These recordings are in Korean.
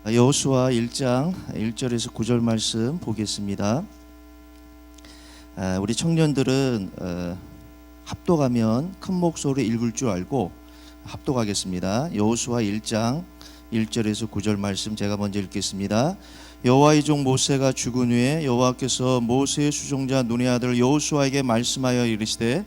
여호수아 1장 1절에서 9절 말씀 보겠습니다. 우리 청년들은 합독하면 큰 목소리로 읽을 줄 알고 합독하겠습니다. 여호수아 1장 1절에서 9절 말씀 제가 먼저 읽겠습니다. 여호와의 종 모세가 죽은 후에 여호와께서 모세의 수종자 눈의 아들 여호수아에게 말씀하여 이르시되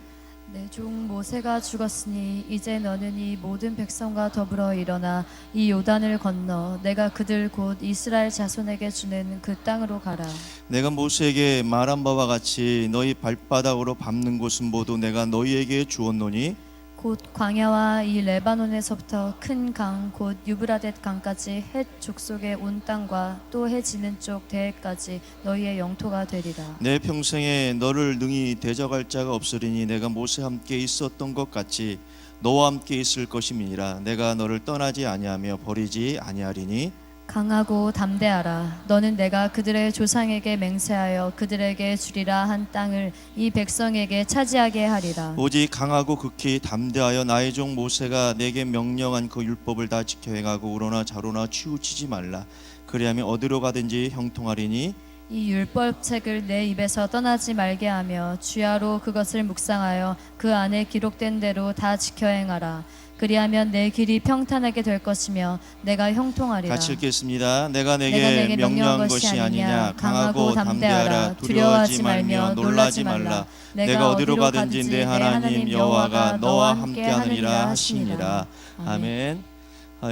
내 종 모세가 죽었으니 이제 너는 이 모든 백성과 더불어 일어나 이 요단을 건너 내가 그들 곧 이스라엘 자손에게 주는 그 땅으로 가라. 내가 모세에게 말한 바와 같이 너희 발바닥으로 밟는 곳은 모두 내가 너희에게 주었노니 곧 광야와 이 레바논에서부터 큰 강 곧 유브라데 강까지 헷 족속의 온 땅과 또 해 지는 쪽 대해까지 너희의 영토가 되리라. 내 평생에 너를 능히 대적할 자가 없으리니 내가 모세와 함께 있었던 것 같이 너와 함께 있을 것임이니라. 내가 너를 떠나지 아니하며 버리지 아니하리니 강하고 담대하라. 너는 내가 그들의 조상에게 맹세하여 그들에게 주리라 한 땅을 이 백성에게 차지하게 하리라. 오직 강하고 극히 담대하여 나의 종 모세가 내게 명령한 그 율법을 다 지켜 행하고 우로나 좌로나 치우치지 말라. 그리하면 어디로 가든지 형통하리니 이 율법책을 내 입에서 떠나지 말게 하며 주야로 그것을 묵상하여 그 안에 기록된 대로 다 지켜 행하라. 그리하면 내 길이 평탄하게 될 것이며 내가 형통하리라. 같이 읽겠습니다. 내가 내게 명령한 것이 아니냐. 강하고 담대하라. 두려워하지 말며 놀라지 말라. 내가 어디로 가든지 내 하나님 여호와가 너와 함께하느니라 하시니라. 아멘.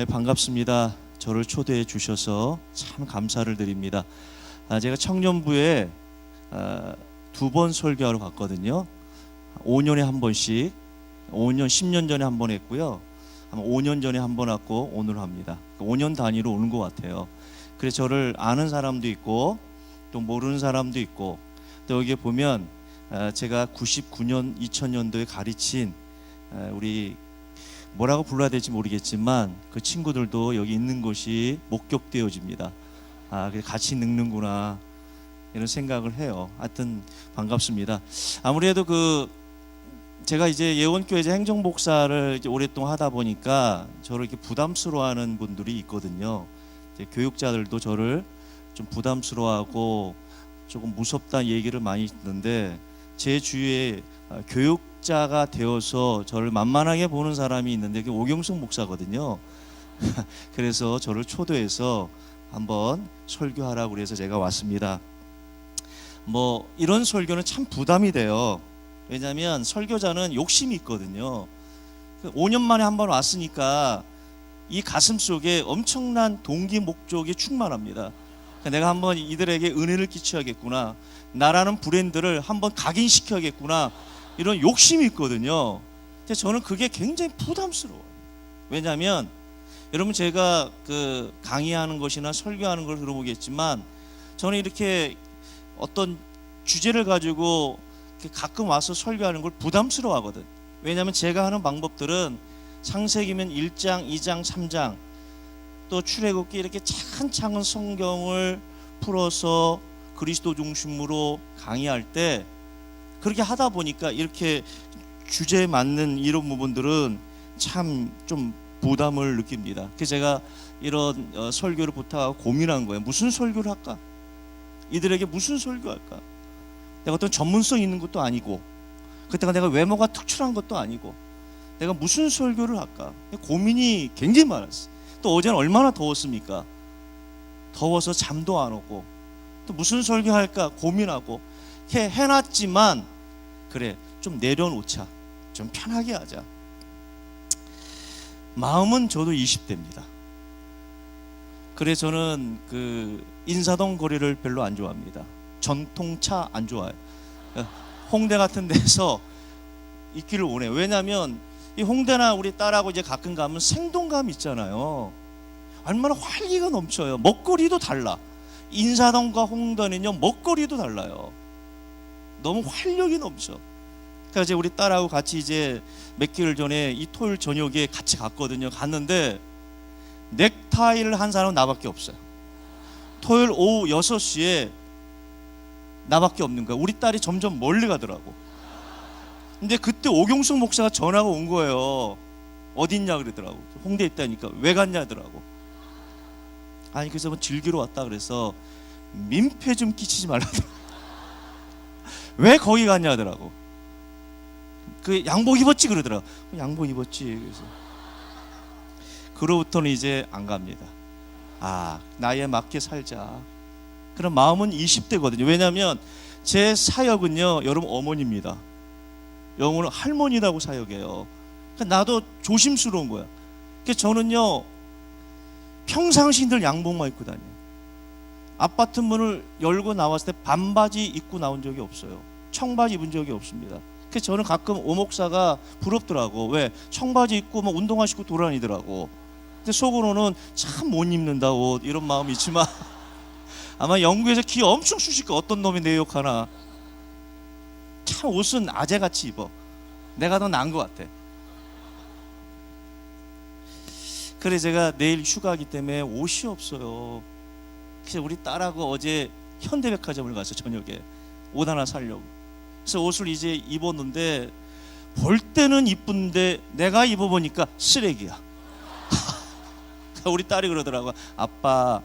반갑습니다. 저를 초대해 주셔서 참 감사를 드립니다. 제가 청년부에 2번 설교하러 갔거든요. 5년에 한 번씩 5년, 10년 전에 한 번 했고요. 아마 5년 전에 한 번 왔고 오늘 합니다. 5년 단위로 오는 것 같아요. 그래서 저를 아는 사람도 있고 또 모르는 사람도 있고 또 여기 보면 제가 99년, 2000년도에 가르친 우리 뭐라고 불러야 될지 모르겠지만 그 친구들도 여기 있는 것이 목격되어집니다. 그래서 같이 늙는구나 이런 생각을 해요. 하여튼 반갑습니다. 아무래도 제가 이제 예원교회 행정목사를 이제 오랫동안 하다 보니까 저를 이렇게 부담스러워하는 분들이 있거든요. 이제 교육자들도 저를 좀 부담스러워하고 조금 무섭다는 얘기를 많이 듣는데 제 주위에 교육자가 되어서 저를 만만하게 보는 사람이 있는데 그게 오경숙 목사거든요. 그래서 저를 초대해서 한번 설교하라고 그래서 제가 왔습니다. 이런 설교는 참 부담이 돼요. 왜냐하면 설교자는 욕심이 있거든요. 5년 만에 한 번 왔으니까 이 가슴 속에 엄청난 동기 목적이 충만합니다. 내가 한번 이들에게 은혜를 끼쳐야겠구나, 나라는 브랜드를 한번 각인시켜야겠구나, 이런 욕심이 있거든요. 저는 그게 굉장히 부담스러워요. 왜냐하면 여러분 제가 강의하는 것이나 설교하는 걸 들어보겠지만 저는 이렇게 어떤 주제를 가지고 가끔 와서 설교하는 걸 부담스러워하거든. 왜냐하면 제가 하는 방법들은 창세기면 1장, 2장, 3장 또 출애굽기 이렇게 차근차근 성경을 풀어서 그리스도 중심으로 강의할 때 그렇게 하다 보니까 이렇게 주제에 맞는 이런 부분들은 참 좀 부담을 느낍니다. 그래서 제가 이런 설교를 부탁하고 고민한 거예요. 무슨 설교를 할까? 이들에게 무슨 설교할까? 내가 어떤 전문성 있는 것도 아니고 그때가 내가 외모가 특출한 것도 아니고 내가 무슨 설교를 할까? 고민이 굉장히 많았어요. 또 어제는 얼마나 더웠습니까? 더워서 잠도 안 오고 또 무슨 설교할까 고민하고 해놨지만 그래 좀 내려놓자, 좀 편하게 하자. 마음은 저도 20대입니다. 그래서 저는 인사동 거리를 별로 안 좋아합니다. 전통차 안 좋아해요. 홍대 같은 데서 있기를 원해요. 왜냐하면 이 홍대나 우리 딸하고 이제 가끔 가면 생동감 있잖아요. 얼마나 활기가 넘쳐요. 먹거리도 달라. 인사동과 홍대는요 먹거리도 달라요. 너무 활력이 넘쳐. 그래서 이제 우리 딸하고 같이 이제 몇 개월 전에 이 토요일 저녁에 같이 갔거든요. 갔는데 넥타이를 한 사람은 나밖에 없어요. 토요일 오후 6시에 나밖에 없는 거야. 우리 딸이 점점 멀리 가더라고. 근데 그때 오경숙 목사가 전화가 온 거예요. 어딨냐 그러더라고. 홍대에 있다니까 왜 갔냐 하더라고. 아니 그래서 뭐 즐기러 왔다 그래서 민폐 좀 끼치지 말라더라고. 왜 거기 갔냐 하더라고. 그 양복 입었지 그러더라고. 양복 입었지. 그래서 그로부터는 이제 안 갑니다. 아, 나이에 맞게 살자. 그런 마음은 20대거든요. 왜냐하면 제 사역은요, 여러분 어머니입니다. 영어는 할머니라고 사역해요. 그러니까 나도 조심스러운 거야. 그러니까 저는요, 평상시 늘 양복만 입고 다녀요. 아파트 문을 열고 나왔을 때 반바지 입고 나온 적이 없어요. 청바지 입은 적이 없습니다. 그래서 저는 가끔 오목사가 부럽더라고. 왜? 청바지 입고 막 운동화 신고 돌아다니더라고. 근데 속으로는 참 못 입는다 옷 이런 마음이 있지만 아마 영국에서 기 엄청 쑤실 거 어떤 놈이 내 욕하나. 참 옷은 아재같이 입어. 내가 더 나은 것 같아. 그래 제가 내일 휴가하기 때문에 옷이 없어요. 그래서 우리 딸하고 어제 현대백화점을 갔어. 저녁에 옷 하나 사려고. 그래서 옷을 이제 입었는데 볼 때는 이쁜데 내가 입어보니까 쓰레기야. 우리 딸이 그러더라고. 아빠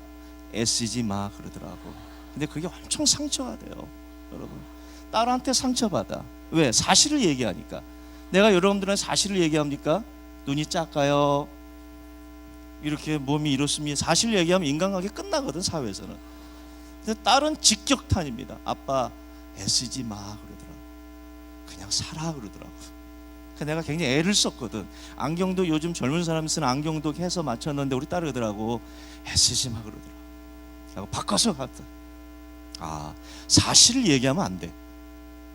애쓰지 마 그러더라고. 근데 그게 엄청 상처가 돼요. 여러분 딸한테 상처받아. 왜? 사실을 얘기하니까. 내가 여러분들한테 사실을 얘기합니까? 눈이 작아요, 이렇게 몸이 이렇습니다. 사실 얘기하면 인간관계 끝나거든 사회에서는. 근데 딸은 직격탄입니다. 아빠 애쓰지 마 그러더라고. 그냥 살아 그러더라고. 내가 굉장히 애를 썼거든. 안경도 요즘 젊은 사람이 쓰는 안경도 해서 맞췄는데 우리 딸이 그러더라고. 애쓰지 마 그러더라고. 그래서 바꿔서 갔다. 아, 사실을 얘기하면 안 돼.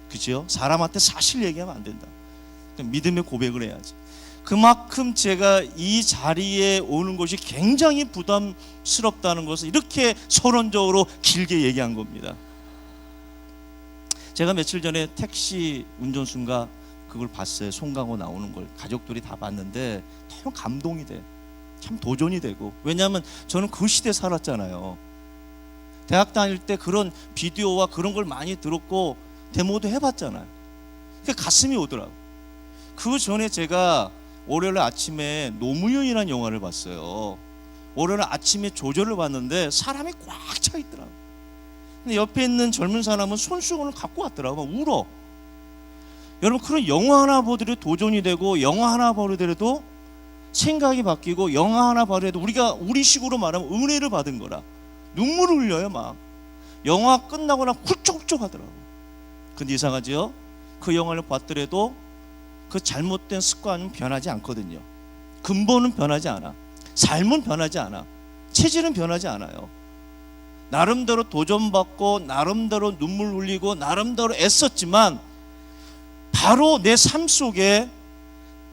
그죠? 사람한테 사실 얘기하면 안 된다. 믿음의 고백을 해야지. 그만큼 제가 이 자리에 오는 것이 굉장히 부담스럽다는 것을 이렇게 서론적으로 길게 얘기한 겁니다. 제가 며칠 전에 택시 운전수인가 그걸 봤어요. 송강호 나오는 걸 가족들이 다 봤는데 참 감동이 돼. 참 도전이 되고. 왜냐하면 저는 그 시대에 살았잖아요. 대학 다닐 때 그런 비디오와 그런 걸 많이 들었고 데모도 해봤잖아요. 그러니까 가슴이 오더라고. 그 전에 제가 월요일 아침에 노무현이라는 영화를 봤어요. 월요일 아침에 조절을 봤는데 사람이 꽉 차 있더라고. 근데 옆에 있는 젊은 사람은 손수건을 갖고 왔더라고. 막 울어. 여러분 그런 영화 하나 보더라도 도전이 되고 영화 하나 보더라도 생각이 바뀌고 영화 하나 보더라도 우리가 우리식으로 말하면 은혜를 받은 거라. 눈물을 흘려요 막. 영화 끝나고 나면 훌쩍훌쩍 하더라고. 근데 이상하지요? 그 영화를 봤더라도 그 잘못된 습관은 변하지 않거든요. 근본은 변하지 않아. 삶은 변하지 않아. 체질은 변하지 않아요. 나름대로 도전받고 나름대로 눈물 흘리고 나름대로 애썼지만 바로 내 삶 속에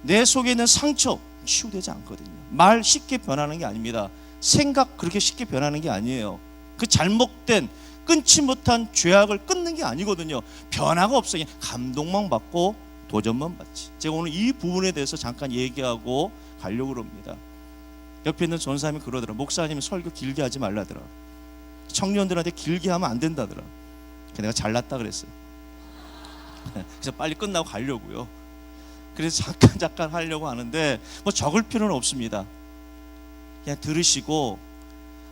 내 속에 있는 상처 치유되지 않거든요. 말 쉽게 변하는 게 아닙니다. 생각 그렇게 쉽게 변하는 게 아니에요. 그 잘못된 끊지 못한 죄악을 끊는 게 아니거든요. 변화가 없어요. 감동만 받고 도전만 받지. 제가 오늘 이 부분에 대해서 잠깐 얘기하고 가려고 합니다. 옆에 있는 전사님이 그러더라. 목사님이 설교 길게 하지 말라더라. 청년들한테 길게 하면 안 된다더라. 내가 잘났다 그랬어요. 그래서 빨리 끝나고 가려고요. 그래서 잠깐 하려고 하는데 뭐 적을 필요는 없습니다. 그냥 들으시고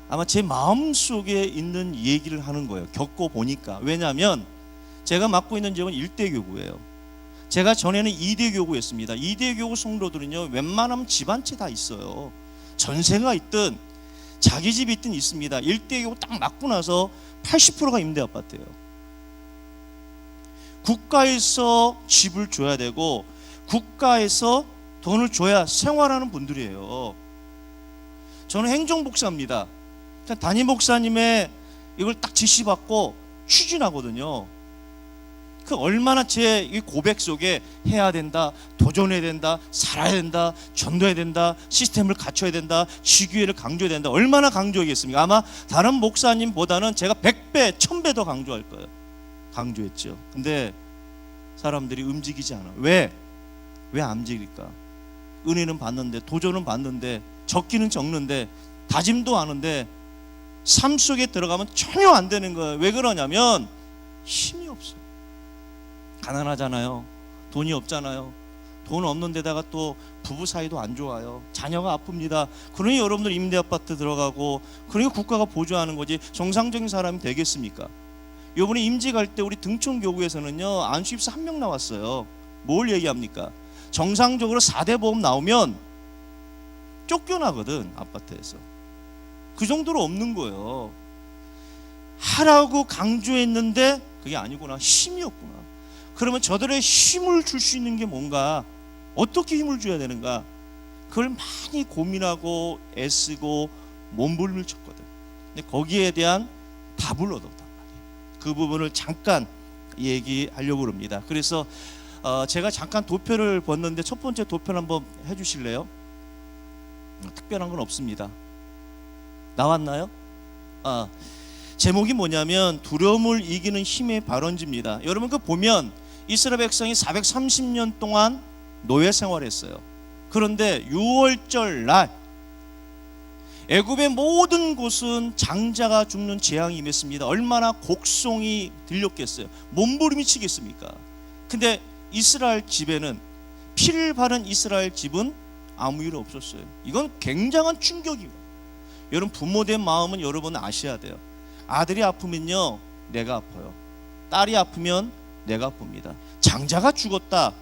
아마 제 마음속에 있는 얘기를 하는 거예요. 겪고 보니까. 왜냐하면 제가 맡고 있는 지역은 1대 교구예요. 제가 전에는 2대 교구였습니다. 2대 교구 성도들은요 웬만하면 집 한 채 다 있어요. 전세가 있든 자기 집이 있든 있습니다. 1대 교구 딱 맡고 나서 80%가 임대 아파트예요. 국가에서 집을 줘야 되고 국가에서 돈을 줘야 생활하는 분들이에요. 저는 행정복사입니다. 담임 목사님의 이걸 딱 지시받고 추진하거든요. 그 얼마나 제 고백 속에 해야 된다, 도전해야 된다, 살아야 된다, 전도해야 된다, 시스템을 갖춰야 된다, 지교회를 강조해야 된다. 얼마나 강조하겠습니까? 아마 다른 목사님보다는 제가 100배, 1000배 더 강조할 거예요. 강조했죠. 근데 사람들이 움직이지 않아. 왜 안 움직일까? 은혜는 받는데, 도전은 받는데, 적기는 적는데, 다짐도 하는데 삶 속에 들어가면 전혀 안 되는 거예요. 왜 그러냐면 힘이 없어요. 가난하잖아요. 돈이 없잖아요. 돈 없는 데다가 또 부부 사이도 안 좋아요. 자녀가 아픕니다. 그러니 여러분들 임대아파트 들어가고, 그러니까 국가가 보조하는 거지 정상적인 사람이 되겠습니까? 요번에 임지 갈 때 우리 등촌교구에서는요 안수입사 1명 나왔어요. 뭘 얘기합니까? 정상적으로 4대 보험 나오면 쫓겨나거든, 아파트에서. 그 정도로 없는 거예요. 하라고 강조했는데 그게 아니구나, 힘이었구나. 그러면 저들의 힘을 줄 수 있는 게 뭔가, 어떻게 힘을 줘야 되는가, 그걸 많이 고민하고 애쓰고 몸부림을 쳤거든. 근데 거기에 대한 답을 얻었단 말이에요. 그 부분을 잠깐 얘기하려고 합니다. 그래서 제가 잠깐 도표를 봤는데 첫 번째 도표를 한번 해주실래요? 특별한 건 없습니다. 나왔나요? 제목이 뭐냐면 두려움을 이기는 힘의 발원지입니다. 여러분 그 보면 이스라엘 백성이 430년 동안 노예 생활했어요. 그런데 6월절 날 애굽의 모든 곳은 장자가 죽는 재앙이 임했습니다. 얼마나 곡송이 들렸겠어요. 몸부림이 치겠습니까? 근데 이스라엘 집에는, 피를 바른 이스라엘 집은 아무 일 없었어요. 이건 굉장한 충격입니다. 여러분 부모된 마음은 여러분 아셔야 돼요. 아들이 아프면요 내가 아파요. 딸이 아프면 내가 아픕니다. 장자가 죽었다,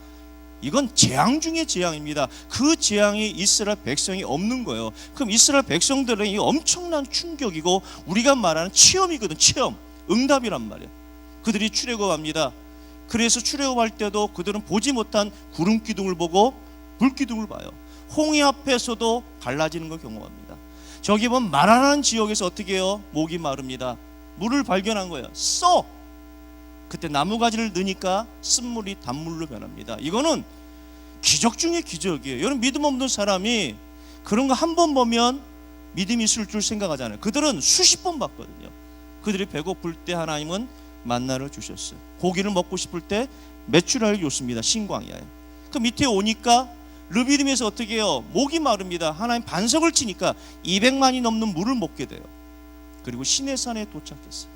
이건 재앙 중에 재앙입니다. 그 재앙이 이스라엘 백성이 없는 거예요. 그럼 이스라엘 백성들은 이 엄청난 충격이고 우리가 말하는 체험이거든. 체험, 응답이란 말이에요. 그들이 출애굽합니다. 그래서 출애굽할 때도 그들은 보지 못한 구름 기둥을 보고 불 기둥을 봐요. 홍해 앞에서도 갈라지는 걸 경험합니다. 저기 보면 마라라는 지역에서 어떻게 해요? 목이 마릅니다. 물을 발견한 거예요. 써! 그때 나무가지를 넣으니까 쓴물이 단물로 변합니다. 이거는 기적 중에 기적이에요. 여러분 믿음 없는 사람이 그런 거 한 번 보면 믿음이 있을 줄 생각하잖아요. 그들은 수십 번 봤거든요. 그들이 배고플 때 하나님은 만나를 주셨어요. 고기를 먹고 싶을 때 메추라를 줬습니다. 신광야에. 그 밑에 오니까 르비딤에서 어떻게 해요? 목이 마릅니다. 하나님 반석을 치니까 200만이 넘는 물을 먹게 돼요. 그리고 시내산에 도착했어요.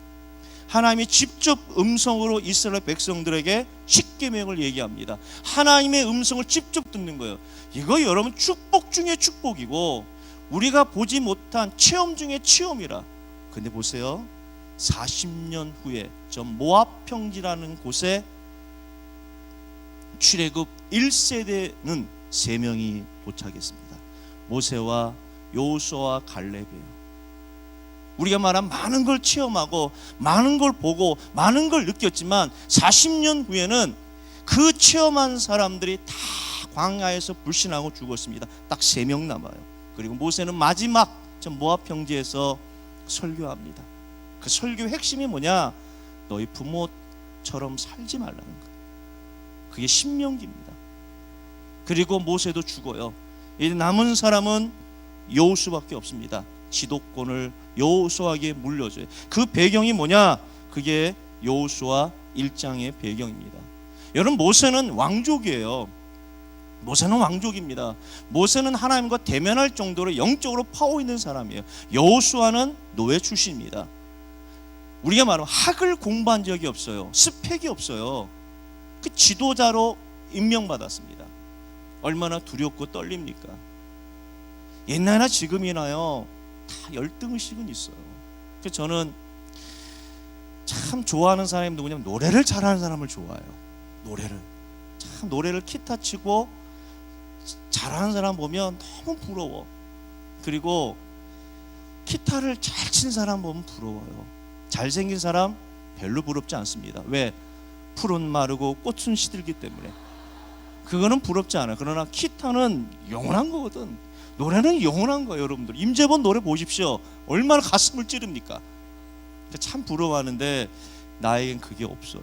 하나님이 직접 음성으로 이스라엘 백성들에게 십계명을 얘기합니다. 하나님의 음성을 직접 듣는 거예요. 이거 여러분 축복 중에 축복이고 우리가 보지 못한 체험 중에 체험이라. 근데 보세요, 40년 후에 저 모압 평지라는 곳에 출애굽 1세대는 3명이 도착했습니다. 모세와 여호수아와 갈렙이에요. 우리가 말한 많은 걸 체험하고 많은 걸 보고 많은 걸 느꼈지만 40년 후에는 그 체험한 사람들이 다 광야에서 불신하고 죽었습니다. 딱 3명 남아요. 그리고 모세는 마지막 저 모압 평지에서 설교합니다. 그 설교의 핵심이 뭐냐? 너희 부모처럼 살지 말라는 거예요. 그게 신명기입니다. 그리고 모세도 죽어요. 이제 남은 사람은 여호수아밖에 없습니다. 지도권을 여호수아에게 물려줘요. 그 배경이 뭐냐? 그게 여호수아 1장의 배경입니다. 여러분 모세는 왕족이에요. 모세는 왕족입니다. 모세는 하나님과 대면할 정도로 영적으로 파워 있는 사람이에요. 여호수아는 노예 출신입니다. 우리가 말하면 학을 공부한 적이 없어요. 스펙이 없어요. 그 지도자로 임명받았습니다. 얼마나 두렵고 떨립니까? 옛날이나 지금이나요 다 열등의식은 있어요. 그래서 저는 참 좋아하는 사람이 누구냐면 노래를 잘하는 사람을 좋아해요. 노래를 참 노래를 기타 치고 잘하는 사람 보면 너무 부러워. 그리고 기타를 잘 치는 사람 보면 부러워요. 잘생긴 사람 별로 부럽지 않습니다. 왜? 풀은 마르고 꽃은 시들기 때문에. 그거는 부럽지 않아요. 그러나 기타는 영원한 거거든. 노래는 영원한 거예요. 여러분들 임재범 노래 보십시오. 얼마나 가슴을 찌릅니까? 참 부러워하는데 나에겐 그게 없어요.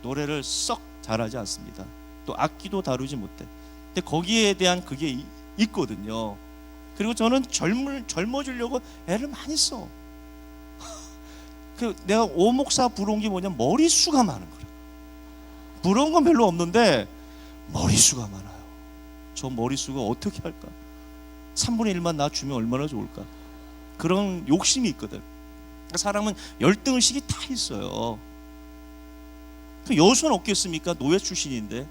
노래를 썩 잘하지 않습니다. 또 악기도 다루지 못해. 근데 거기에 대한 그게 있거든요. 그리고 저는 젊어지려고 애를 많이 써. 그 내가 오목사 부러운 게 뭐냐면 머리수가 많은 거예요. 부러운 건 별로 없는데 머리수가 많아요. 저 머리수가 어떻게 할까? 3분의 1만 나 주면 얼마나 좋을까? 그런 욕심이 있거든. 사람은 열등의식이 다 있어요. 여호수아는 없겠습니까? 노예 출신인데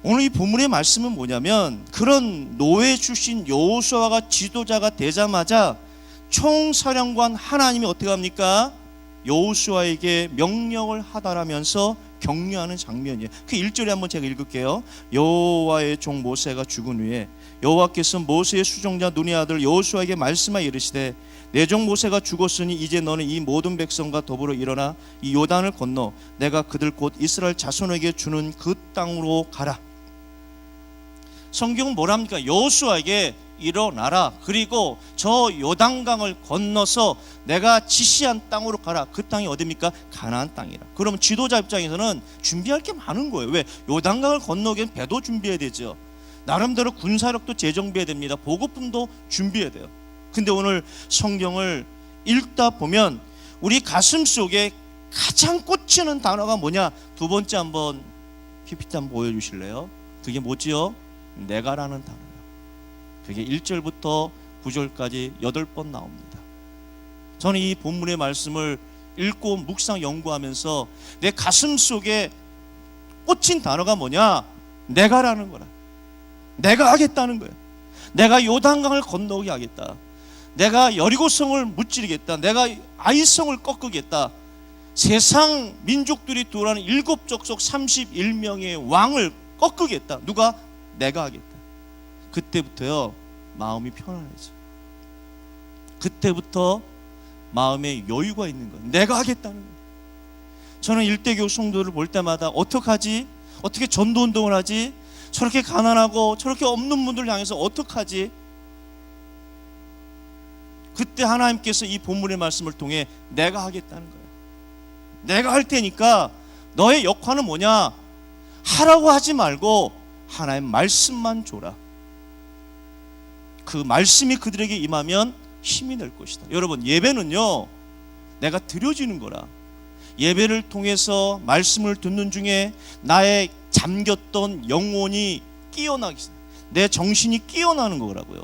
오늘 이 본문의 말씀은 뭐냐면 그런 노예 출신 여호수아가 지도자가 되자마자 총사령관 하나님이 어떻게 합니까? 여호수아에게 명령을 하달하면서 격려하는 장면이에요. 그 1절에 한번 제가 읽을게요. 여호와의 종 모세가 죽은 후에 여호와께서 모세의 수종자 눈의 아들 여호수아에게 말씀하여 이르시되 내 종 모세가 죽었으니 이제 너는 이 모든 백성과 더불어 일어나 이 요단을 건너 내가 그들 곧 이스라엘 자손에게 주는 그 땅으로 가라. 성경은 뭐랍니까? 여호수아에게 일어나라. 그리고 저 요단강을 건너서 내가 지시한 땅으로 가라. 그 땅이 어디입니까? 가나안 땅이라. 그러면 지도자 입장에서는 준비할 게 많은 거예요. 왜? 요단강을 건너기엔 배도 준비해야 되죠. 나름대로 군사력도 재정비해야 됩니다. 보급품도 준비해야 돼요. 근데 오늘 성경을 읽다 보면 우리 가슴 속에 가장 꽂히는 단어가 뭐냐? 두 번째 한번 PPT 한번 보여주실래요? 그게 뭐지요? 내가라는 단어예요. 그게 1절부터 9절까지 8번 나옵니다. 저는 이 본문의 말씀을 읽고 묵상 연구하면서 내 가슴 속에 꽂힌 단어가 뭐냐? 내가라는 거라. 내가 하겠다는 거예요. 내가 요단강을 건너게 하겠다. 내가 여리고성을 무찌르겠다. 내가 아이성을 꺾으겠다. 세상 민족들이 두라는 7족속 31명의 왕을 꺾으겠다. 누가? 내가 하겠다. 그때부터요 마음이 편안해져. 그때부터 마음에 여유가 있는 거예요. 내가 하겠다는 거예요. 저는 일대교육 성도를 볼 때마다 어떡하지? 어떻게 전도운동을 하지? 저렇게 가난하고 저렇게 없는 분들 향해서 어떡하지? 그때 하나님께서 이 본문의 말씀을 통해 내가 하겠다는 거예요. 내가 할 테니까 너의 역할은 뭐냐? 하라고 하지 말고 하나의 말씀만 줘라. 그 말씀이 그들에게 임하면 힘이 될 것이다. 여러분, 예배는요 내가 드려지는 거라. 예배를 통해서 말씀을 듣는 중에 나의 잠겼던 영혼이 깨어나기, 내 정신이 깨어나는 거라고요.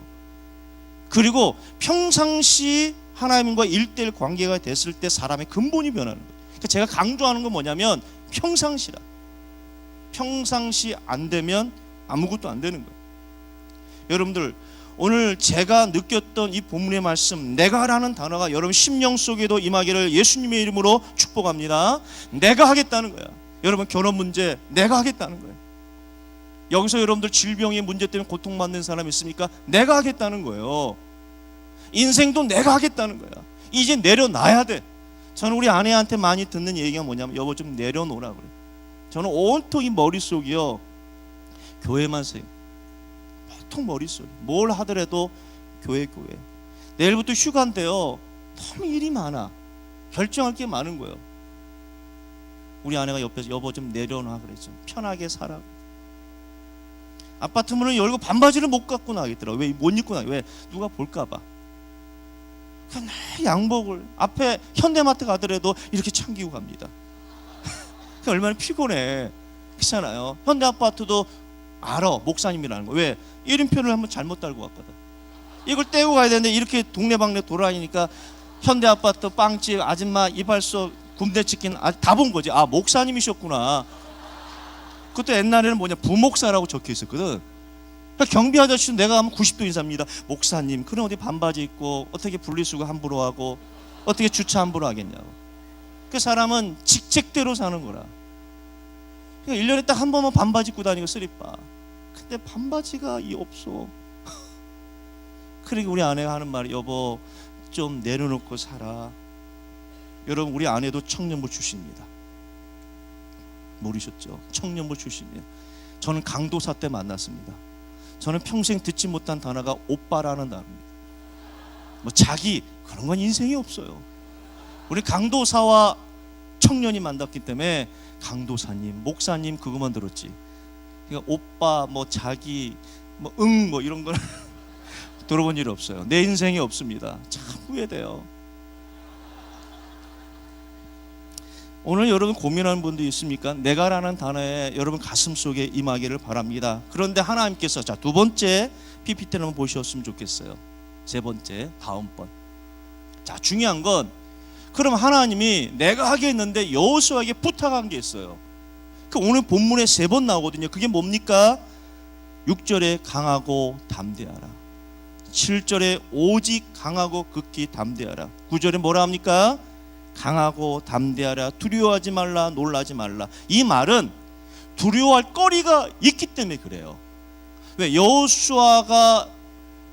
그리고 평상시 하나님과 1:1 관계가 됐을 때 사람의 근본이 변하는 거예요. 그러니까 제가 강조하는 건 뭐냐면 평상시라. 평상시 안 되면 아무것도 안 되는 거예요. 여러분들, 오늘 제가 느꼈던 이 본문의 말씀 내가라는 단어가 여러분 심령 속에도 임하기를 예수님의 이름으로 축복합니다. 내가 하겠다는 거야. 여러분, 결혼 문제 내가 하겠다는 거예요. 여기서 여러분들 질병의 문제 때문에 고통받는 사람 있습니까? 내가 하겠다는 거예요. 인생도 내가 하겠다는 거야. 이제 내려놔야 돼. 저는 우리 아내한테 많이 듣는 얘기가 뭐냐면 여보 좀 내려놓으라 그래. 저는 온통 이 머릿속이요 교회만 생각. 보통 머릿속에 뭘 하더라도 교회. 내일부터 휴가인데요 너무 일이 많아. 결정할 게 많은 거예요. 우리 아내가 옆에서 여보 좀 내려놔 그래. 좀 편하게 살아. 아파트 문을 열고 반바지를 못 갖고 나가겠더라. 왜? 못 입고 나가. 왜? 누가 볼까 봐. 그냥 양복을 앞에 현대마트 가더라도 이렇게 챙기고 갑니다. 얼마나 피곤해. 그렇잖아요. 현대 아파트도 알아. 목사님이라는 거. 왜? 이름표를 한번 잘못 달고 갔거든. 이걸 떼고 가야 되는데 이렇게 동네방네 돌아다니니까 현대 아파트 빵집 아줌마 이발소 굽네치킨 다 본 거지. 아, 목사님이셨구나. 그것도 옛날에는 뭐냐 부목사라고 적혀 있었거든. 그러니까 경비 아저씨도 내가 하면 90도 인사입니다. 목사님, 그럼 어디 반바지 입고 어떻게 분리수거 함부로 하고 어떻게 주차 함부로 하겠냐고. 그 사람은 직책대로 사는 거라. 그러니까 1년에 딱 한 번만 반바지 입고 다니고 쓰리빠. 근데 반바지가 없어. 그러니까 우리 아내가 하는 말이 여보 좀 내려놓고 살아. 여러분, 우리 아내도 청년부 출신입니다. 모르셨죠? 청년부 출신이에요. 저는 강도사 때 만났습니다. 저는 평생 듣지 못한 단어가 오빠라는 단어입니다. 뭐 자기 그런 건 인생이 없어요. 우리 강도사와 청년이 만났기 때문에 강도사님, 목사님 그것만 들었지. 그러니까 오빠, 뭐 자기, 뭐 뭐 이런 걸 들어본 일이 없어요. 내 인생이 없습니다. 참 후회돼요. 오늘 여러분 고민하는 분도 있습니까? 내가라는 단어에 여러분 가슴 속에 임하기를 바랍니다. 그런데 하나님께서 자, 두 번째 PPT를 한번 보셨으면 좋겠어요. 세 번째, 다음번. 자, 중요한 건 그럼 하나님이 내가 하겠는데 여호수아에게 부탁한 게 있어요. 그 오늘 본문에 3번 나오거든요. 그게 뭡니까? 6절에 강하고 담대하라. 7절에 오직 강하고 극히 담대하라. 9절에 뭐라 합니까? 강하고 담대하라. 두려워하지 말라. 놀라지 말라. 이 말은 두려워할 거리가 있기 때문에 그래요. 왜? 여호수아가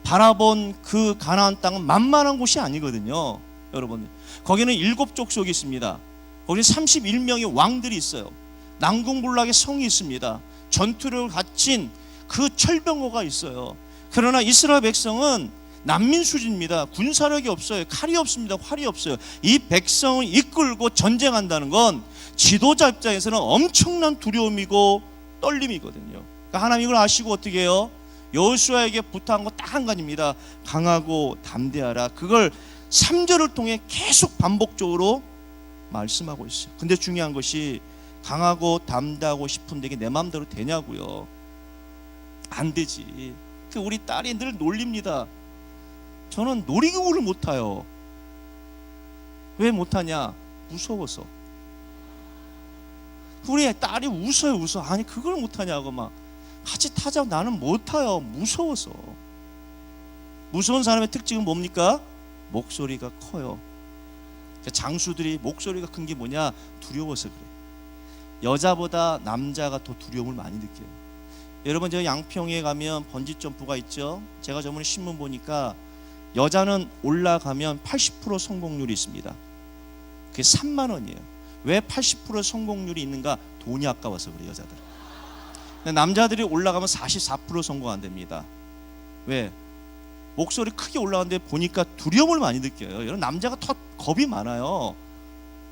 바라본 그 가나안 땅은 만만한 곳이 아니거든요. 여러분, 거기는 7족속이 있습니다. 거기 31명의 왕들이 있어요. 난공불락의 성이 있습니다. 전투를 갖춘 그 철병거가 있어요. 그러나 이스라엘 백성은 난민 수준입니다. 군사력이 없어요. 칼이 없습니다. 활이 없어요. 이 백성을 이끌고 전쟁한다는 건 지도자 입장에서는 엄청난 두려움이고 떨림이거든요. 그러니까 하나님 이걸 아시고 어떻게 해요? 여호수아에게 부탁한 거 딱 한 가지입니다. 강하고 담대하라. 그걸 3절을 통해 계속 반복적으로 말씀하고 있어요. 근데 중요한 것이 강하고 담대하고 싶은데 이게 내 마음대로 되냐고요. 안 되지. 우리 딸이 늘 놀립니다. 저는 놀이기구를 못 타요. 왜 못 타냐? 무서워서. 우리 딸이 웃어. 아니 그걸 못 타냐고 막 같이 타자고. 나는 못 타요. 무서워서. 무서운 사람의 특징은 뭡니까? 목소리가 커요. 장수들이 목소리가 큰 게 뭐냐? 두려워서 그래. 여자보다 남자가 더 두려움을 많이 느껴요. 여러분, 저 양평에 가면 번지점프가 있죠. 제가 저번에 신문 보니까 여자는 올라가면 80% 성공률이 있습니다. 그게 3만 원이에요. 왜 80% 성공률이 있는가? 돈이 아까워서 그래요, 여자들. 근데 남자들이 올라가면 44% 성공 안 됩니다. 왜? 목소리 크게 올라가는데 보니까 두려움을 많이 느껴요. 여러분, 남자가 더 겁이 많아요.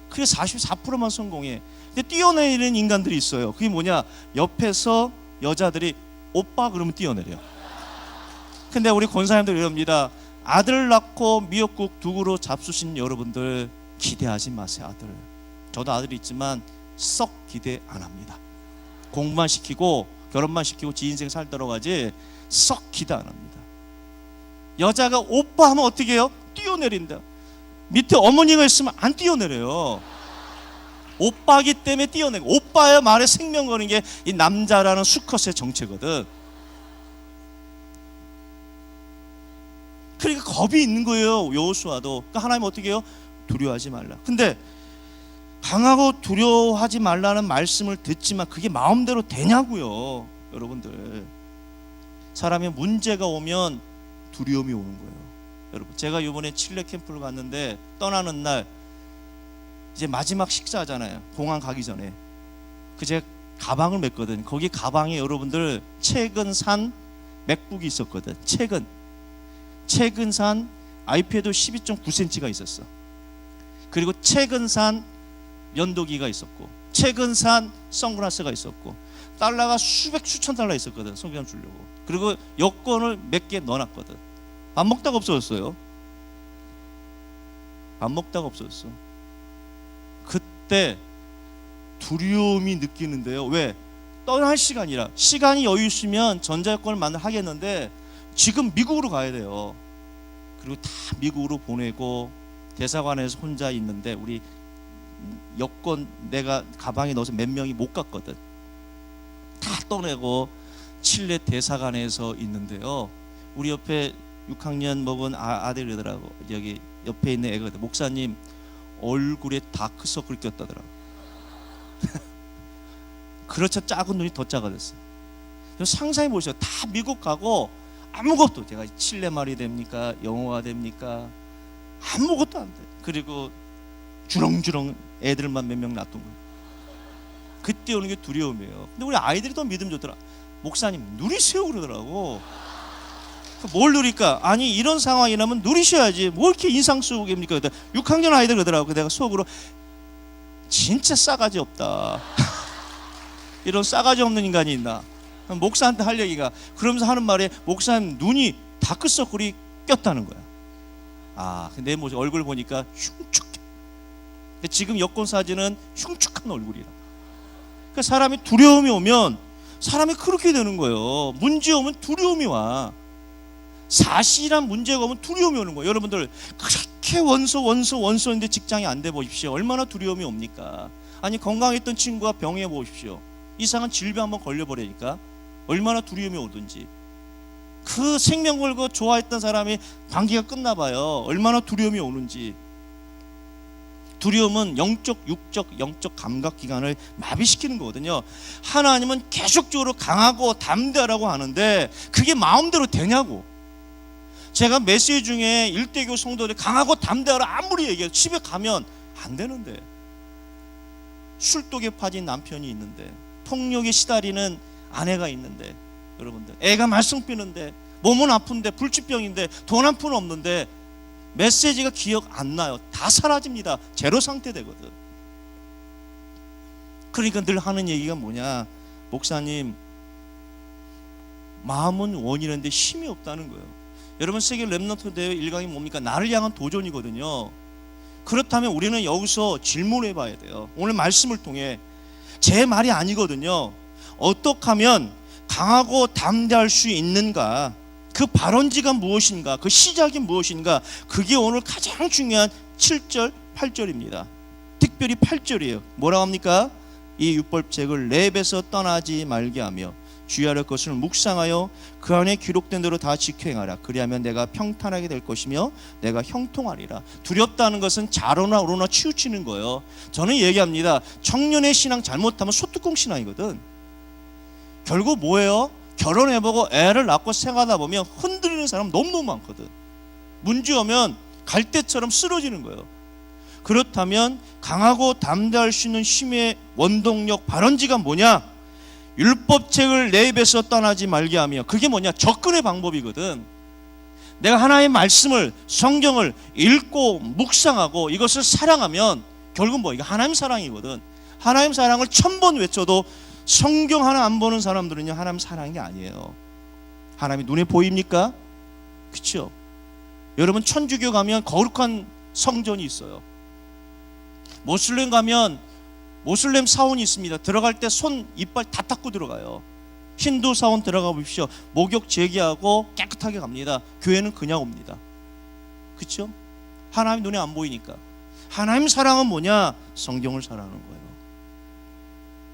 그게 44%만 성공해. 근데 뛰어내리는 인간들이 있어요. 그게 뭐냐? 옆에서 여자들이 오빠 그러면 뛰어내려요. 근데 우리 권사님들 이럽니다. 아들 낳고 미역국 두그로 잡수신 여러분들 기대하지 마세요. 아들. 저도 아들이 있지만 썩 기대 안 합니다. 공부만 시키고 결혼만 시키고 지 인생 살도록 하지 썩 기대 안 합니다. 여자가 오빠 하면 어떻게 해요? 뛰어내린다. 밑에 어머니가 있으면 안 뛰어내려요. 오빠기 때문에 뛰어내고, 오빠의 말에 생명 거는 게 이 남자라는 수컷의 정체거든. 그러니까 겁이 있는 거예요. 여호수아도. 그러니까 하나님 어떻게 해요? 두려워하지 말라. 근데 강하고 두려워하지 말라는 말씀을 듣지만 그게 마음대로 되냐고요. 여러분들, 사람이 문제가 오면 두려움이 오는 거예요. 여러분, 제가 이번에 칠레 캠프를 갔는데 떠나는 날 이제 마지막 식사하잖아요. 공항 가기 전에. 제가 가방을 맸거든. 거기 가방에 여러분들 최근 산 맥북이 있었거든. 최근 산 아이패드 12.9cm가 있었어. 그리고 최근 산 면도기가 있었고, 최근 산 선글라스가 있었고, 달러가 수천 달러 있었거든. 성경 주려고. 그리고 여권을 몇 개 넣어놨거든. 밥 먹다가 없어졌어요. 밥 먹다가 없어졌어. 그때 두려움이 느끼는데요. 왜? 떠날 시간이라. 시간이 여유 있으면 전자여권을 하겠는데 지금 미국으로 가야 돼요. 그리고 다 미국으로 보내고 대사관에서 혼자 있는데 우리 여권 내가 가방에 넣어서 몇 명이 못 갔거든. 다 떠내고 칠레 대사관에서 있는데요. 우리 옆에 6학년 먹은 아들이더라고. 여기 옆에 있는 애거든. 목사님 얼굴에 다크서클 꼈다더라고. 그렇죠. 작은 눈이 더 작아졌어. 상상해 보세요. 다 미국 가고 아무것도, 제가 칠레 말이 됩니까? 영어가 됩니까? 아무것도 안 돼. 그리고 주렁주렁 애들만 몇 명 놔둔 거예요. 그때 오는 게 두려움이에요. 근데 우리 아이들이 더 믿음 좋더라. 목사님 누리세요 그러더라고. 뭘 누릴까? 아니 이런 상황이라면 누리셔야지. 뭐 이렇게 인상 쓰고입니까? 6학년 아이들 그러더라고. 내가 속으로 진짜 싸가지 없다. 이런 싸가지 없는 인간이 있나? 목사한테 할 얘기가, 그러면서 하는 말에 목사님 눈이 다크서클이 꼈다는 거야. 아, 내 모습 얼굴 보니까 흉측해. 지금 여권 사진은 흉측한 얼굴이라. 그러니까 사람이 두려움이 오면 사람이 그렇게 되는 거예요. 문제 오면 두려움이 와. 사실한 문제가 오면 두려움이 오는 거예요. 여러분들 그렇게 원소인데 직장이 안 돼 보십시오. 얼마나 두려움이 옵니까? 아니 건강했던 친구가 병해 보십시오. 이상한 질병 한번 걸려버리니까 얼마나 두려움이 오든지. 그 생명 걸고 좋아했던 사람이 관계가 끝나봐요. 얼마나 두려움이 오는지. 두려움은 영적, 육적, 영적 감각기관을 마비시키는 거거든요. 하나님은 계속적으로 강하고 담대하라고 하는데 그게 마음대로 되냐고. 제가 메시지 중에 일대교 성도들 강하고 담대하라 아무리 얘기해도 집에 가면 안 되는데, 술독에 빠진 남편이 있는데, 폭력에 시달리는 아내가 있는데, 여러분들 애가 말썽 피는데, 몸은 아픈데, 불치병인데, 돈 한 푼 없는데 메시지가 기억 안 나요. 다 사라집니다. 제로 상태 되거든. 그러니까 늘 하는 얘기가 뭐냐, 목사님 마음은 원이는데 힘이 없다는 거예요. 여러분, 세계 렘넌트 대회 1강이 뭡니까? 나를 향한 도전이거든요. 그렇다면 우리는 여기서 질문해 봐야 돼요. 오늘 말씀을 통해. 제 말이 아니거든요. 어떻게 하면 강하고 담대할 수 있는가, 그 발원지가 무엇인가, 그 시작이 무엇인가, 그게 오늘 가장 중요한 7절 8절입니다 특별히 8절이에요 뭐라고 합니까? 이 율법책을 내 입에서 떠나지 말게 하며 주의하려 것을 묵상하여 그 안에 기록된 대로 다 지켜 행하라. 그리하면 내가 평탄하게 될 것이며 내가 형통하리라. 두렵다는 것은 자로나 우로나 치우치는 거예요. 저는 얘기합니다. 청년의 신앙 잘못하면 소뚜껑 신앙이거든. 결국 뭐예요? 결혼해보고 애를 낳고 생활하다 보면 흔들리는 사람 너무너무 많거든. 문제 오면 갈대처럼 쓰러지는 거예요. 그렇다면 강하고 담대할 수 있는 힘의 원동력, 발원지가 뭐냐? 율법책을 내 입에서 떠나지 말게 하며, 그게 뭐냐? 접근의 방법이거든. 내가 하나님의 말씀을, 성경을 읽고 묵상하고 이것을 사랑하면 결국 뭐, 이거 하나님 사랑이거든. 하나님 사랑을 1000번 외쳐도 성경 하나 안 보는 사람들은요, 하나님 사랑이 아니에요. 하나님이 눈에 보입니까? 그렇죠? 여러분, 천주교 가면 거룩한 성전이 있어요. 모슬렘 가면 모슬렘 사원이 있습니다. 들어갈 때 손, 이빨 다 닦고 들어가요. 힌두 사원 들어가 보십시오. 목욕 제기하고 깨끗하게 갑니다. 교회는 그냥 옵니다. 그렇죠? 하나님 눈에 안 보이니까. 하나님 사랑은 뭐냐? 성경을 사랑하는 거예요.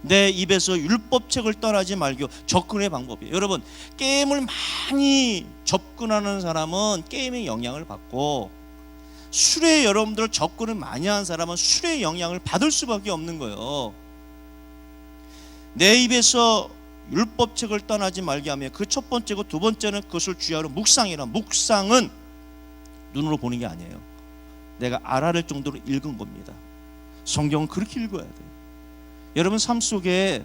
내 입에서 율법책을 떠나지 말고, 접근의 방법이에요. 여러분, 게임을 많이 접근하는 사람은 게임의 영향을 받고, 술에 여러분들 접근을 많이 하는 사람은 술의 영향을 받을 수밖에 없는 거예요. 내 입에서 율법책을 떠나지 말게 하며, 그 첫 번째고 두 번째는 그것을 주야로 묵상이라. 묵상은 눈으로 보는 게 아니에요. 내가 알아낼 정도로 읽은 겁니다. 성경은 그렇게 읽어야 돼요. 여러분, 삶 속에,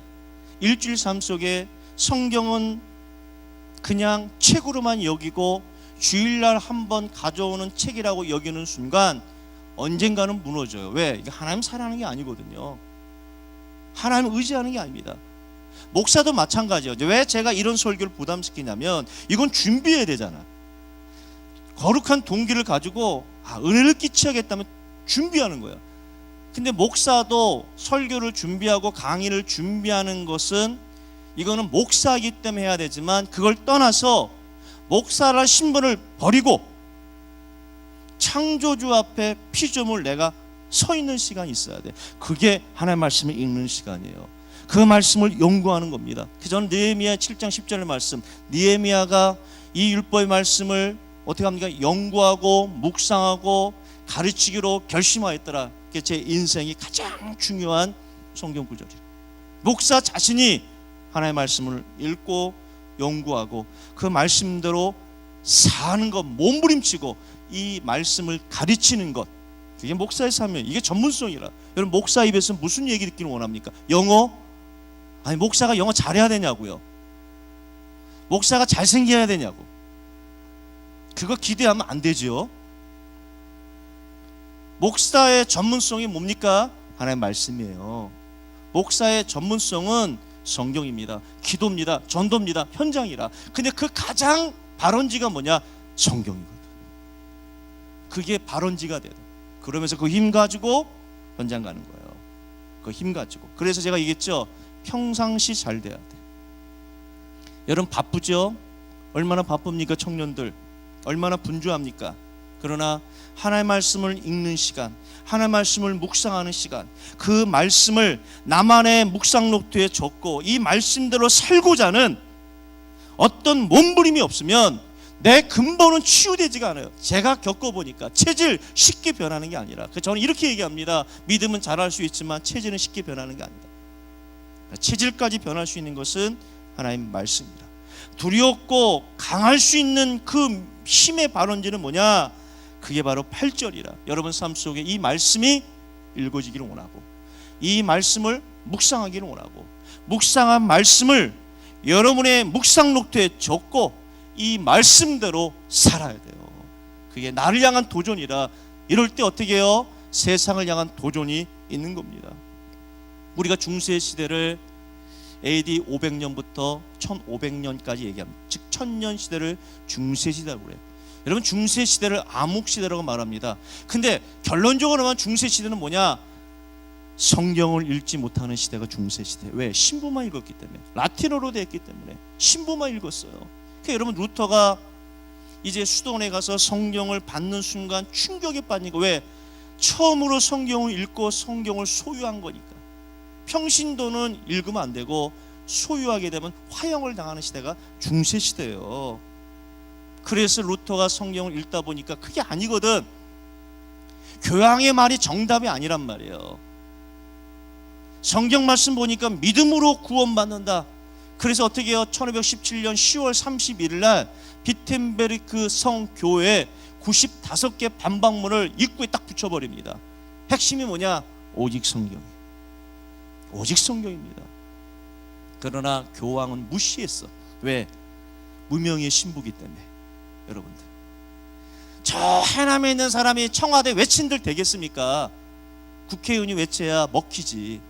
일주일 삶 속에 성경은 그냥 책으로만 여기고 주일날 한번 가져오는 책이라고 여기는 순간 언젠가는 무너져요. 왜? 이게 하나님 사랑하는 게 아니거든요. 하나님 의지하는 게 아닙니다. 목사도 마찬가지예요. 왜 제가 이런 설교를 부담시키냐면, 이건 준비해야 되잖아. 거룩한 동기를 가지고 은혜를 끼쳐야겠다면 준비하는 거예요. 근데 목사도 설교를 준비하고 강의를 준비하는 것은, 이거는 목사이기 때문에 해야 되지만, 그걸 떠나서 목사라 신분을 버리고 창조주 앞에 피조물 내가 서 있는 시간이 있어야 돼. 그게 하나님의 말씀을 읽는 시간이에요. 그 말씀을 연구하는 겁니다. 저는 느헤미야 7장 10절의 말씀, 느헤미야가 이 율법의 말씀을 어떻게 합니까? 연구하고 묵상하고 가르치기로 결심하였더라. 그게 제 인생이 가장 중요한 성경 구절이에요. 목사 자신이 하나님의 말씀을 읽고 연구하고 그 말씀대로 사는 것, 몸부림치고 이 말씀을 가르치는 것, 그게 목사의 삶이에요. 이게 전문성이라. 여러분, 목사 입에서 무슨 얘기 듣기를 원합니까? 영어? 아니, 목사가 영어 잘해야 되냐고요? 목사가 잘생겨야 되냐고? 그거 기대하면 안 되죠. 목사의 전문성이 뭡니까? 하나님의 말씀이에요. 목사의 전문성은 성경입니다. 기도입니다. 전도입니다. 현장이라. 근데 그 가장 발원지가 뭐냐? 성경이거든. 그게 발원지가 돼요. 그러면서 그 힘 가지고 현장 가는 거예요. 그 힘 가지고. 그래서 제가 얘기했죠. 평상시 잘 돼야 돼. 여러분, 바쁘죠? 얼마나 바쁩니까? 청년들 얼마나 분주합니까? 그러나 하나님의 말씀을 읽는 시간, 하나님의 말씀을 묵상하는 시간, 그 말씀을 나만의 묵상 노트에 적고 이 말씀대로 살고자 하는 어떤 몸부림이 없으면 내 근본은 치유되지가 않아요. 제가 겪어보니까 체질 쉽게 변하는 게 아니라, 저는 이렇게 얘기합니다. 믿음은 잘할 수 있지만 체질은 쉽게 변하는 게 아니다. 체질까지 변할 수 있는 것은 하나님 말씀입니다. 두렵고 강할 수 있는 그 힘의 발원지는 뭐냐? 그게 바로 8절이라. 여러분 삶 속에 이 말씀이 읽어지기를 원하고, 이 말씀을 묵상하기를 원하고, 묵상한 말씀을 여러분의 묵상 노트에 적고 이 말씀대로 살아야 돼요. 그게 나를 향한 도전이라. 이럴 때 어떻게 해요? 세상을 향한 도전이 있는 겁니다. 우리가 중세 시대를 AD 500년부터 1500년까지 얘기합니다. 즉 1000년 시대를 중세 시대라고 그래요. 여러분 중세 시대를 암흑 시대라고 말합니다. 근데 결론적으로 말하면 중세 시대는 뭐냐? 성경을 읽지 못하는 시대가 중세 시대. 왜? 신부만 읽었기 때문에. 라틴어로 되어 있기 때문에 신부만 읽었어요. 그러니까 여러분 루터가 이제 수도원에 가서 성경을 받는 순간 충격에 빠지고, 왜? 처음으로 성경을 읽고 성경을 소유한 거니까. 평신도는 읽으면 안 되고 소유하게 되면 화형을 당하는 시대가 중세 시대예요. 그래서 루터가 성경을 읽다 보니까 그게 아니거든. 교황의 말이 정답이 아니란 말이에요. 성경 말씀 보니까 믿음으로 구원받는다. 그래서 어떻게 해요? 1517년 10월 31일 날 비텐베르크 성교회 95개 반박문을 입구에 딱 붙여버립니다. 핵심이 뭐냐? 오직 성경. 오직 성경입니다. 그러나 교황은 무시했어. 왜? 무명의 신부기 때문에. 여러분들, 저 해남에 있는 사람이 청와대 외친들 되겠습니까? 국회의원이 외쳐야 먹히지.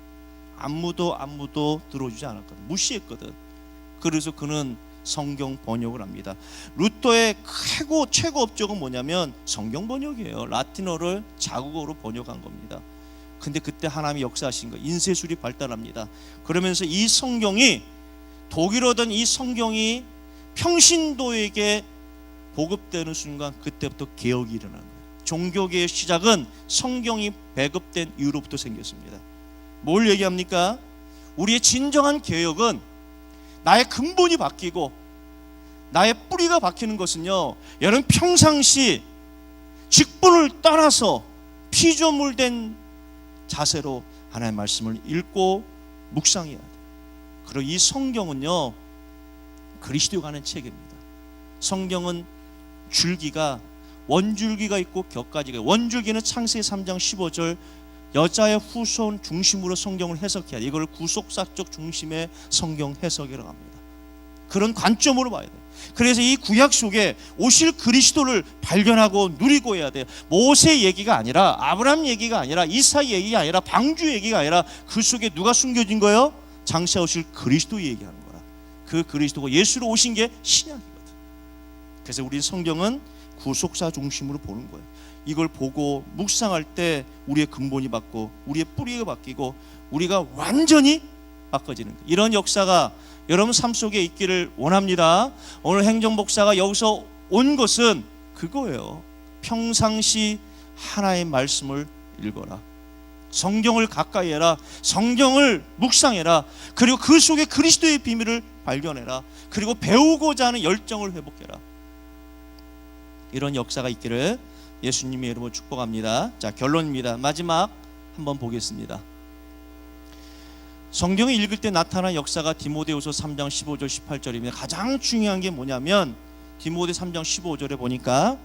아무도 들어주지 않았거든. 무시했거든. 그래서 그는 성경 번역을 합니다. 루터의 최고 업적은 뭐냐면 성경 번역이에요. 라틴어를 자국어로 번역한 겁니다. 근데 그때 하나님이 역사하신 거, 인쇄술이 발달합니다. 그러면서 이 성경이, 독일어든 이 성경이 평신도에게 보급되는 순간 그때부터 개혁이 일어난 거예요. 종교계의 시작은 성경이 배급된 이후로부터 생겼습니다. 뭘 얘기합니까? 우리의 진정한 개혁은 나의 근본이 바뀌고 나의 뿌리가 바뀌는 것은요, 여러분 평상시 직분을 떠나서 피조물된 자세로 하나님의 말씀을 읽고 묵상해야 돼요. 그리고 이 성경은요, 그리스도가 하는 책입니다. 성경은 줄기가, 원줄기가 있고 격가지가. 원줄기는 창세기 3장 15절 여자의 후손 중심으로 성경을 해석해야 돼. 이걸 구속사적 중심의 성경 해석이라고 합니다. 그런 관점으로 봐야 돼요. 그래서 이 구약 속에 오실 그리스도를 발견하고 누리고 해야 돼요. 모세 얘기가 아니라, 아브라함 얘기가 아니라, 이사 얘기가 아니라, 방주 얘기가 아니라, 그 속에 누가 숨겨진 거예요? 장차 오실 그리스도 얘기하는 거라. 그 그리스도가 예수로 오신 게 신약이거든. 그래서 우리 성경은 구속사 중심으로 보는 거예요. 이걸 보고 묵상할 때 우리의 근본이 바뀌고 우리의 뿌리가 바뀌고 우리가 완전히 바꿔지는 거예요. 이런 역사가 여러분 삶 속에 있기를 원합니다. 오늘 행정목사가 여기서 온 것은 그거예요. 평상시 하나의 말씀을 읽어라. 성경을 가까이 해라. 성경을 묵상해라. 그리고 그 속에 그리스도의 비밀을 발견해라. 그리고 배우고자 하는 열정을 회복해라. 이런 역사가 있기를 예수님의 이름으로 축복합니다. 자, 결론입니다. 마지막 한번 보겠습니다. 성경을 읽을 때 나타난 역사가 디모데후서 3장 15절 18절입니다. 가장 중요한 게 뭐냐면 디모데 3장 15절에 보니까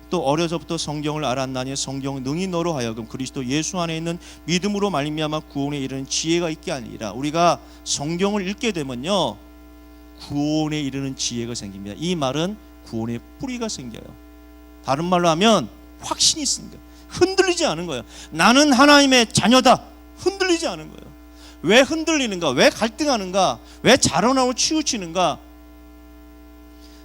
또 어려서부터 성경을 알았나니 성경은 능히 너로 하여금 그리스도 예수 안에 있는 믿음으로 말미암아 구원에 이르는 지혜가 있게 하리라. 우리가 성경을 읽게 되면요, 구원에 이르는 지혜가 생깁니다. 이 말은 구원의 뿌리가 생겨요. 다른 말로 하면 확신이 있는 거예요. 흔들리지 않은 거예요. 나는 하나님의 자녀다. 흔들리지 않은 거예요. 왜 흔들리는가? 왜 갈등하는가? 왜 자라나고 치우치는가?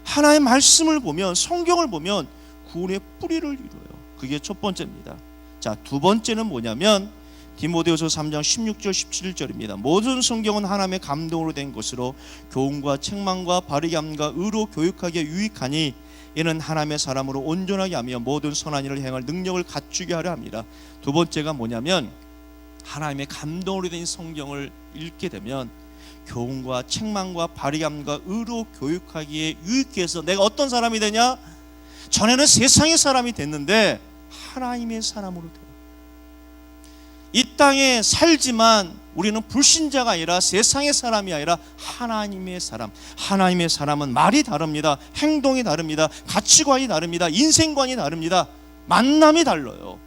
하나의 말씀을 보면, 성경을 보면 구원의 뿌리를 이루어요. 그게 첫 번째입니다. 자, 두 번째는 뭐냐면 디모데후서 3장 16절 17절입니다. 모든 성경은 하나님의 감동으로 된 것으로 교훈과 책망과 바르게 함과 의로 교육하기에 유익하니 이는 하나님의 사람으로 온전하게 하며 모든 선한 일을 행할 능력을 갖추게 하려 합니다. 두 번째가 뭐냐면 하나님의 감동으로 된 성경을 읽게 되면 교훈과 책망과 바리감과 의로 교육하기에 유익해 해서 내가 어떤 사람이 되냐? 전에는 세상의 사람이 됐는데 하나님의 사람으로 돼요. 이 땅에 살지만 우리는 불신자가 아니라 세상의 사람이 아니라 하나님의 사람. 하나님의 사람은 말이 다릅니다. 행동이 다릅니다. 가치관이 다릅니다. 인생관이 다릅니다. 만남이 달라요.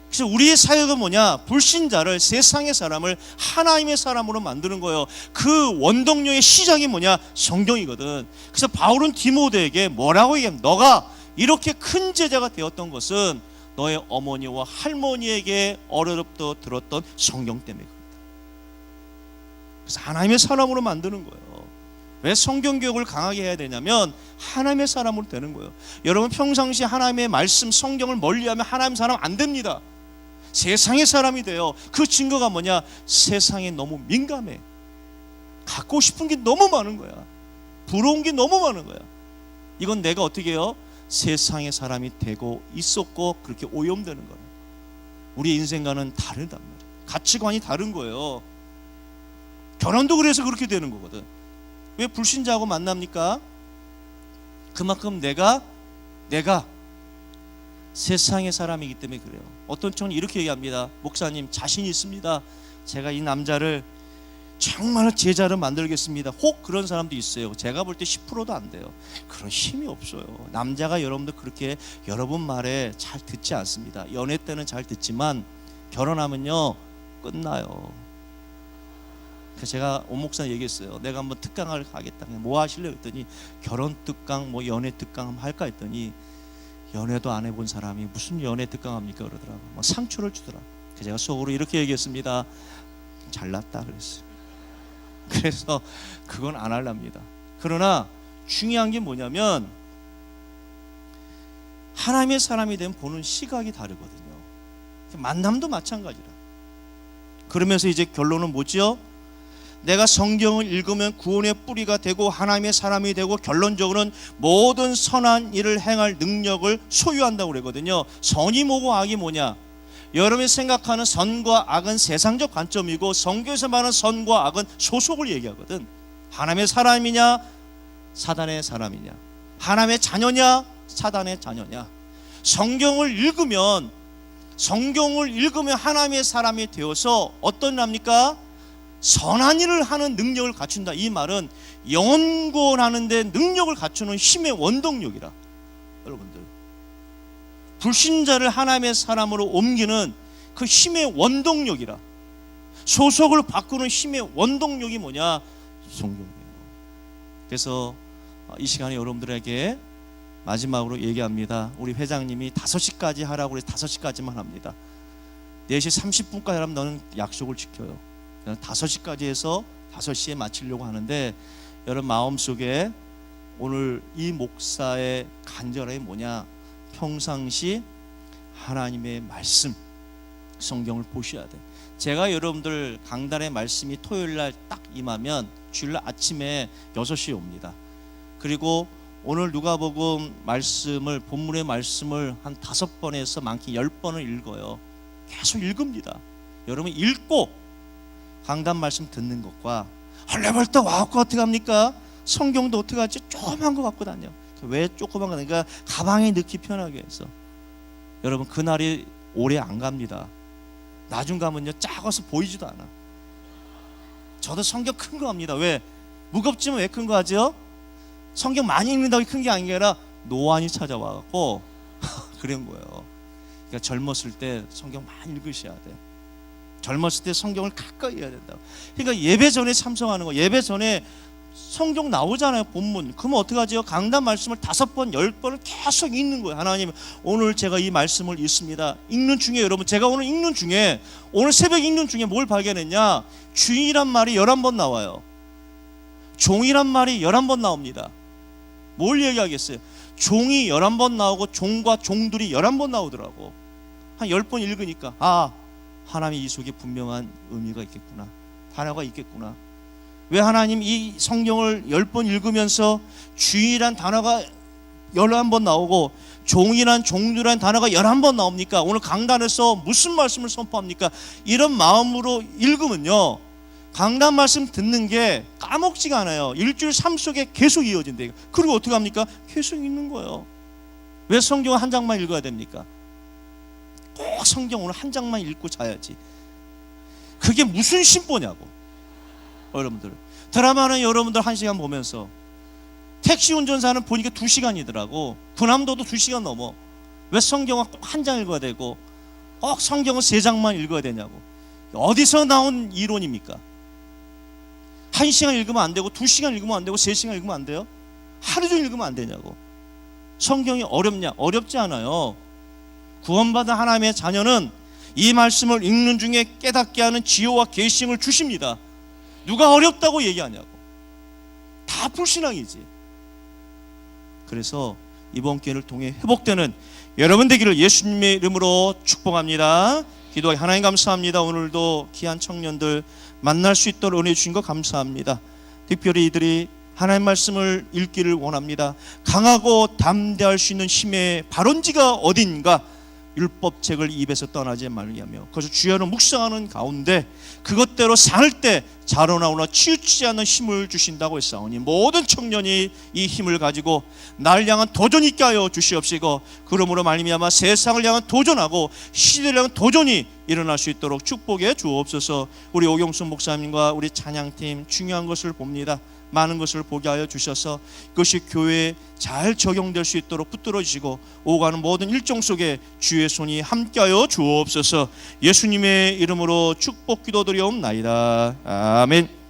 그래서 우리의 사역은 뭐냐? 불신자를, 세상의 사람을 하나님의 사람으로 만드는 거예요. 그 원동력의 시작이 뭐냐? 성경이거든. 그래서 바울은 디모데에게 뭐라고 얘기하면, 너가 이렇게 큰 제자가 되었던 것은 너의 어머니와 할머니에게 어렵도 들었던 성경 때문에 그렇다. 그래서 하나님의 사람으로 만드는 거예요. 왜 성경 교육을 강하게 해야 되냐면 하나님의 사람으로 되는 거예요. 여러분 평상시 하나님의 말씀, 성경을 멀리하면 하나님의 사람 안 됩니다. 세상의 사람이 돼요. 그 증거가 뭐냐? 세상에 너무 민감해. 갖고 싶은 게 너무 많은 거야. 부러운 게 너무 많은 거야. 이건 내가 어떻게 해요? 세상의 사람이 되고 있었고 그렇게 오염되는 거예요. 우리의 인생과는 다르단 말이에요. 가치관이 다른 거예요. 결혼도 그래서 그렇게 되는 거거든. 왜 불신자하고 만납니까? 그만큼 내가 세상의 사람이기 때문에 그래요. 어떤 청은 이렇게 얘기합니다. 목사님 자신 있습니다. 제가 이 남자를 정말 제자로 만들겠습니다. 혹 그런 사람도 있어요. 제가 볼 때 10%도 안 돼요. 그런 힘이 없어요. 남자가 여러분들 그렇게 여러분 말에 잘 듣지 않습니다. 연애 때는 잘 듣지만 결혼하면요 끝나요. 그래서 제가 오 목사 얘기했어요. 내가 한번 특강을 가겠다. 뭐 하실래요? 했더니 결혼 특강, 뭐 연애 특강 한번 할까 했더니 연애도 안 해본 사람이 무슨 연애 특강 합니까? 그러더라고. 막 상처를 주더라. 그래서 제가 속으로 이렇게 얘기했습니다. 잘났다 그랬어요. 그래서 그건 안 할랍니다. 그러나 중요한 게 뭐냐면 하나님의 사람이 되면 보는 시각이 다르거든요. 만남도 마찬가지라. 그러면서 이제 결론은 뭐죠? 내가 성경을 읽으면 구원의 뿌리가 되고 하나님의 사람이 되고 결론적으로는 모든 선한 일을 행할 능력을 소유한다고 그러거든요. 선이 뭐고 악이 뭐냐? 여러분이 생각하는 선과 악은 세상적 관점이고 성경에서 말하는 선과 악은 소속을 얘기하거든. 하나님의 사람이냐 사단의 사람이냐, 하나님의 자녀냐 사단의 자녀냐. 성경을 읽으면 하나님의 사람이 되어서 어떤 납니까? 선한 일을 하는 능력을 갖춘다. 이 말은 영혼 구원하는 데 능력을 갖추는 힘의 원동력이라. 여러분들 불신자를 하나님의 사람으로 옮기는 그 힘의 원동력이라. 소속을 바꾸는 힘의 원동력이 뭐냐? 성경이에요. 그래서 이 시간에 여러분들에게 마지막으로 얘기합니다. 우리 회장님이 5시까지 하라고 해서 5시까지만 합니다. 4시 30분까지 하면 너는 약속을 지켜요. 5시까지 해서 5시에 마치려고 하는데 여러분 마음속에 오늘 이 목사의 간절함이 뭐냐? 평상시 하나님의 말씀, 성경을 보셔야 돼. 제가 여러분들 강단의 말씀이 토요일날 딱 임하면 주일날 아침에 6시에 옵니다. 그리고 오늘 누가복음 말씀을, 본문의 말씀을 한 5번에서 많게 10번을 읽어요. 계속 읽습니다. 여러분 읽고 강단 말씀 듣는 것과 헐레벌떡 와갖고 어떻게 합니까? 성경도 어떻게 하지? 조그만 거 갖고 다녀. 왜 조그만 거? 그러니까 가방에 넣기 편하게 해서. 여러분 그날이 오래 안 갑니다. 나중 가면요 작아서 보이지도 않아. 저도 성경 큰 거 합니다. 왜? 무겁지만 왜 큰 거 하죠? 성경 많이 읽는다고 큰 게 아니라 노안이 찾아와갖고 그런 거예요. 그러니까 젊었을 때 성경 많이 읽으셔야 돼. 젊었을 때 성경을 가까이 해야 된다. 그러니까 예배 전에 참석하는 거. 예배 전에 성경 나오잖아요, 본문. 그러면 어떻게 하죠? 강단 말씀을 5번, 10번을 계속 읽는 거예요. 하나님, 오늘 제가 이 말씀을 읽습니다. 읽는 중에 여러분, 제가 오늘 읽는 중에, 오늘 새벽 읽는 중에 뭘 발견했냐? 주인이란 말이 11번 나와요. 종이란 말이 11번 나옵니다. 뭘 얘기하겠어요? 종이 11번 나오고 종과 종들이 11번 나오더라고. 한 10번 읽으니까 하나님 이 속에 분명한 의미가 있겠구나. 단어가 있겠구나. 왜 하나님 이 성경을 10번 읽으면서 주인이란 단어가 11번 나오고 종이란 종류란 단어가 11번 나옵니까? 오늘 강단에서 무슨 말씀을 선포합니까? 이런 마음으로 읽으면요, 강단 말씀 듣는 게 까먹지가 않아요. 일주일 삶 속에 계속 이어진대요. 그리고 어떻게 합니까? 계속 읽는 거예요. 왜 성경을 한 장만 읽어야 됩니까? 꼭 성경 오늘 한 장만 읽고 자야지. 그게 무슨 심보냐고. 여러분들, 드라마는 여러분들 1시간 보면서, 택시 운전사는 보니까 2시간이더라고. 군함도도 2시간 넘어. 왜 성경을 꼭 한 장 읽어야 되고 꼭 성경을 3장만 읽어야 되냐고. 어디서 나온 이론입니까? 1시간 읽으면 안 되고 2시간 읽으면 안 되고 3시간 읽으면 안 돼요? 하루 종일 읽으면 안 되냐고. 성경이 어렵냐? 어렵지 않아요. 구원받은 하나님의 자녀는 이 말씀을 읽는 중에 깨닫게 하는 지혜와 계시를 주십니다. 누가 어렵다고 얘기하냐고. 다 불신앙이지. 그래서 이번 기회를 통해 회복되는 여러분 되기를 예수님의 이름으로 축복합니다. 기도하기 하나님 감사합니다. 오늘도 귀한 청년들 만날 수 있도록 은혜 주신 것 감사합니다. 특별히 이들이 하나님 말씀을 읽기를 원합니다. 강하고 담대할 수 있는 힘의 발원지가 어딘가, 율법책을 입에서 떠나지 말게 하며 그것을 주야로 묵상하는 가운데 그것대로 살 때 자라나오나 치우치지 않는 힘을 주신다고 했사오니, 모든 청년이 이 힘을 가지고 날 향한 도전 있게 하여 주시옵시고, 그러므로 말미암아 세상을 향한 도전하고 시대를 향한 도전이 일어날 수 있도록 축복해 주옵소서. 우리 오경수 목사님과 우리 찬양팀 중요한 것을 봅니다. 많은 것을 보게 하여 주셔서 그것이 교회에 잘 적용될 수 있도록 붙들어 주시고, 오가는 모든 일정 속에 주의 손이 함께하여 주옵소서. 예수님의 이름으로 축복 기도드리옵나이다. 아멘.